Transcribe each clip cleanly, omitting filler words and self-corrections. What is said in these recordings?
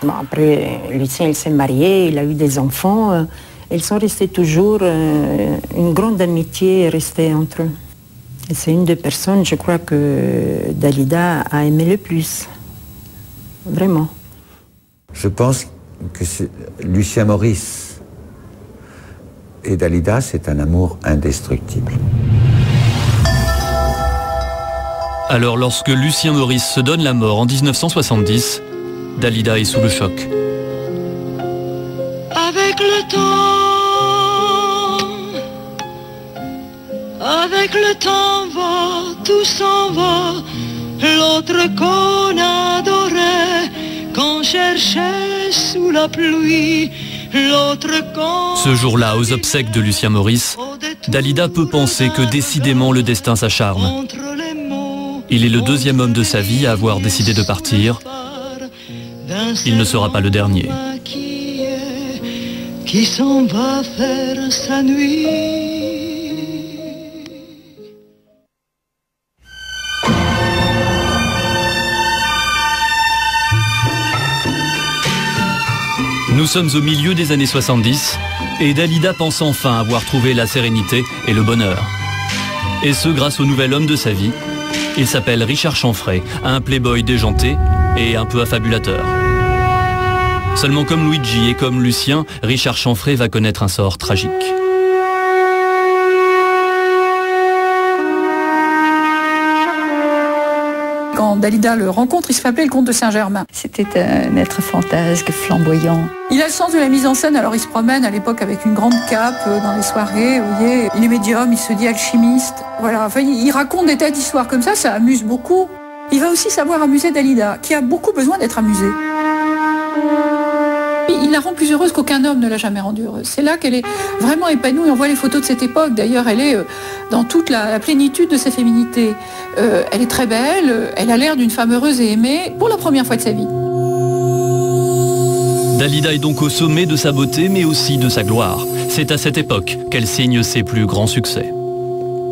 Bon, après, Lucien, il s'est marié, il a eu des enfants. Ils sont restés toujours, une grande amitié est restée entre eux. Et c'est une des personnes, je crois, que Dalida a aimé le plus. Vraiment. Je pense que Lucien Maurice et Dalida, c'est un amour indestructible. Alors, lorsque Lucien Maurice se donne la mort en 1970, Dalida est sous le choc. Avec le temps va, tout s'en va, l'autre qu'on adorait, qu'on cherchait sous la pluie, l'autre qu'on... Ce jour-là, aux obsèques de Lucien Maurice, Dalida peut penser que décidément le destin s'acharne. Il est le deuxième homme de sa vie à avoir décidé de partir. Il ne sera pas le dernier. Qui s'en va faire sa nuit. Nous sommes au milieu des années 70 et Dalida pense enfin avoir trouvé la sérénité et le bonheur. Et ce grâce au nouvel homme de sa vie. Il s'appelle Richard Chanfray, un playboy déjanté et un peu affabulateur. Seulement comme Luigi et comme Lucien, Richard Chanfray va connaître un sort tragique. Quand Dalida le rencontre, il se fait appeler le comte de Saint-Germain. C'était un être fantasque, flamboyant. Il a le sens de la mise en scène, alors il se promène à l'époque avec une grande cape dans les soirées, vous voyez. Il est médium, il se dit alchimiste. Voilà, enfin, il raconte des tas d'histoires comme ça amuse beaucoup. Il va aussi savoir amuser Dalida, qui a beaucoup besoin d'être amusée. Il la rend plus heureuse qu'aucun homme ne l'a jamais rendue heureuse. C'est là qu'elle est vraiment épanouie. On voit les photos de cette époque. D'ailleurs, elle est dans toute la plénitude de sa féminité. Elle est très belle. Elle a l'air d'une femme heureuse et aimée pour la première fois de sa vie. Dalida est donc au sommet de sa beauté, mais aussi de sa gloire. C'est à cette époque qu'elle signe ses plus grands succès.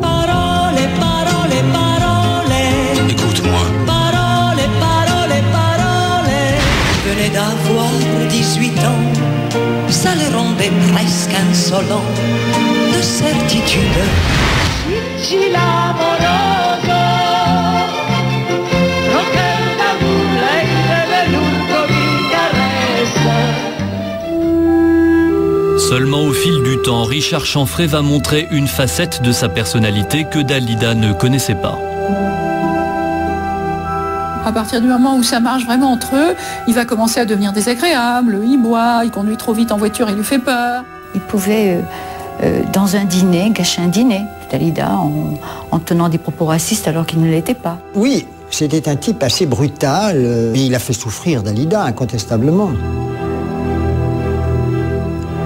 Parole, parole, parole. Écoute-moi. Parole, parole, parole. Venait d'avoir 18 ans, ça le rendait presque insolent de certitude. Gigi l'amoroso, rocker d'amour, l'air de velours comme une caresse. Seulement au fil du temps, Richard Chanfray va montrer une facette de sa personnalité que Dalida ne connaissait pas. À partir du moment où ça marche vraiment entre eux, il va commencer à devenir désagréable, il boit, il conduit trop vite en voiture, il lui fait peur. Il pouvait, dans un dîner, gâcher un dîner, Dalida, en tenant des propos racistes alors qu'il ne l'était pas. Oui, c'était un type assez brutal, mais il a fait souffrir Dalida, incontestablement.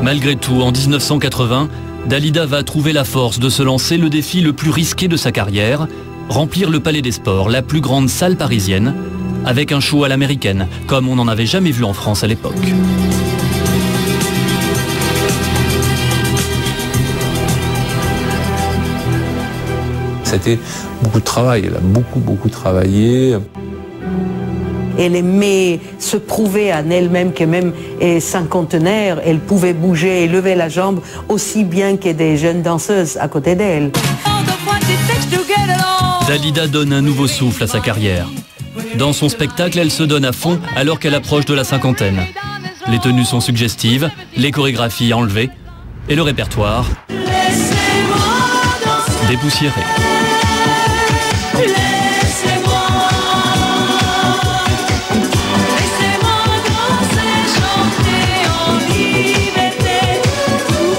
Malgré tout, en 1980, Dalida va trouver la force de se lancer le défi le plus risqué de sa carrière, remplir le Palais des Sports, la plus grande salle parisienne, avec un show à l'américaine, comme on n'en avait jamais vu en France à l'époque. C'était beaucoup de travail, elle a beaucoup travaillé. Elle aimait se prouver à elle-même que même cinquantenaire, elle pouvait bouger et lever la jambe aussi bien que des jeunes danseuses à côté d'elle. Dalida donne un nouveau souffle à sa carrière. Dans son spectacle, elle se donne à fond alors qu'elle approche de la cinquantaine. Les tenues sont suggestives, les chorégraphies enlevées et le répertoire dépoussiéré.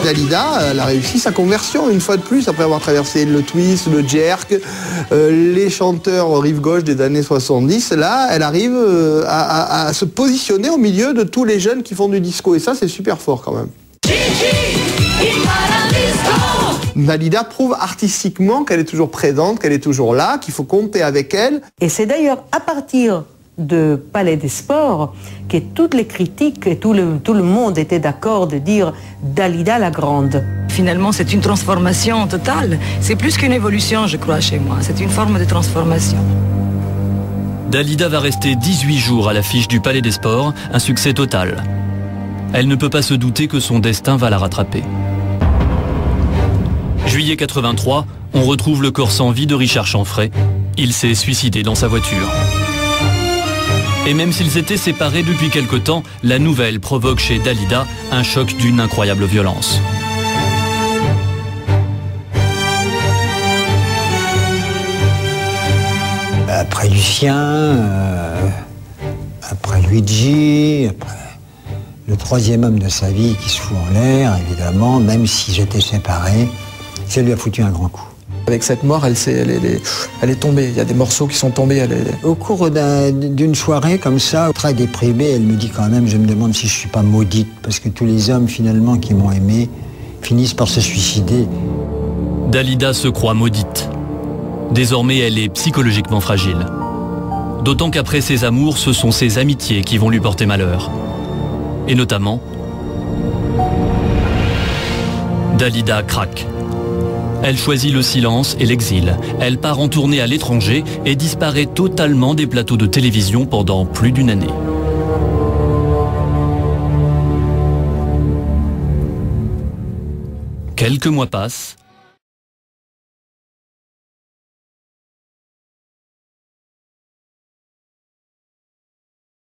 Dalida, elle a réussi sa conversion une fois de plus après avoir traversé le twist, le jerk, les chanteurs rive gauche des années 70. Là, elle arrive à se positionner au milieu de tous les jeunes qui font du disco et ça, c'est super fort quand même. Dalida prouve artistiquement qu'elle est toujours présente, qu'elle est toujours là, qu'il faut compter avec elle. Et c'est d'ailleurs à partir de Palais des Sports que toutes les critiques et tout le monde était d'accord de dire Dalida la grande. Finalement, c'est une transformation totale. C'est plus qu'une évolution, je crois, chez moi. C'est une forme de transformation. Dalida va rester 18 jours à l'affiche du Palais des Sports, un succès total. Elle ne peut pas se douter que son destin va la rattraper. Juillet 83, on retrouve le corps sans vie de Richard Chanfray. Il s'est suicidé dans sa voiture. Et même s'ils étaient séparés depuis quelque temps, la nouvelle provoque chez Dalida un choc d'une incroyable violence. Après Lucien, après Luigi, après le troisième homme de sa vie qui se fout en l'air, évidemment, même si j'étais séparé, ça lui a foutu un grand coup. Avec cette mort, elle est tombée. Il y a des morceaux qui sont tombés. Au cours d'une soirée comme ça, très déprimée, elle me dit quand même, je me demande si je ne suis pas maudite, parce que tous les hommes finalement qui m'ont aimé finissent par se suicider. Dalida se croit maudite. Désormais, elle est psychologiquement fragile. D'autant qu'après ses amours, ce sont ses amitiés qui vont lui porter malheur. Et notamment, Dalida craque. Elle choisit le silence et l'exil. Elle part en tournée à l'étranger et disparaît totalement des plateaux de télévision pendant plus d'une année. Quelques mois passent